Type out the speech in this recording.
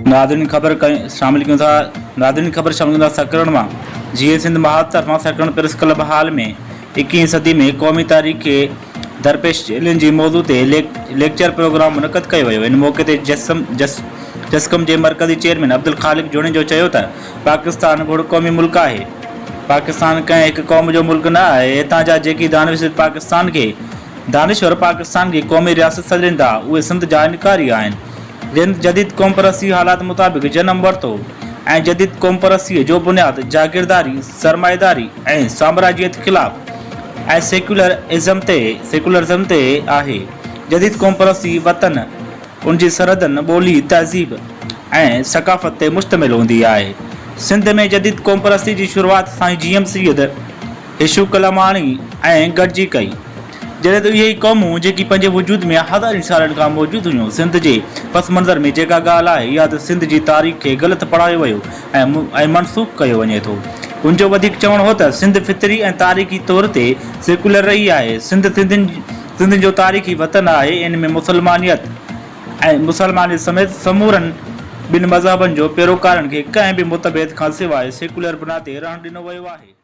Nadreen ख़बर शामिल कयूं था। नादरीन ख़बर शामिल था सकरण मां। जीअं सिंध महाज तरफ़ां सकरण प्रेस क्लब हाल में 21वीं सदी में क़ौमी तारीख़ खे दरपेश चैलेंज जी मौज़ू ते लेक्चर प्रोग्राम मुनक़द कयो वियो। इन मौक़े ते जस्कम जे मरकज़ी चेयरमैन अब्दुल ख़ालिक जोणी जो चयो त पाकिस्तान गुड़ क़ौमी मुल्क आहे। पाकिस्तान कंहिं हिकु क़ौम जो मुल्क न आहे। हितां जा जेकी दानिश्वर पाकिस्तान खे क़ौमी रियासत सॾनि था उहे सिंध जा इनकारी आहिनि। जदीद क़ौम परस्ती हालात मुताबिक़ जनम वरितो ऐं जदीद क़ौम परस्तीअ जो बुनियादु जागीरदारी, सरमाएदारी ऐं साम्राजियत ख़िलाफ़ ऐं सेकुलरिज़म ते आहे। जदीद क़ौम परस्ती वतन उनजी सरहदनि, ॿोली, तहज़ीब ऐं सक़ाफ़त ते मुश्तमिल हूंदी आहे। सिंध में जदीद क़ौम परस्ती जी शुरूआति साईं जीएम सैयद इशूक कलामाणी ऐं गॾिजी कई। जॾहिं त इहे ई क़ौमूं जेकी पंहिंजे वजूद में हज़ारनि सालनि खां मौजूदु हुयूं। सिंध जे पस मंज़र में जेका ॻाल्हि आहे इहा त सिंध जी तारीख़ खे ग़लति पढ़ायो वियो ऐं मनसूख़ कयो वञे थो। उनजो वधीक चवणु हो त सिंध फितरी ऐं तारीख़ी तौर ते सेकुलर रही आहे। सिंध जो तारीख़ी वतन आहे। इन में मुसलमानियत समेत समूरनि ॿिनि मज़हबनि जो पैरोकारनि खे कंहिं बि मुतबैद खां सवाइ सेकुलर बिना ते रहणु ॾिनो वियो आहे।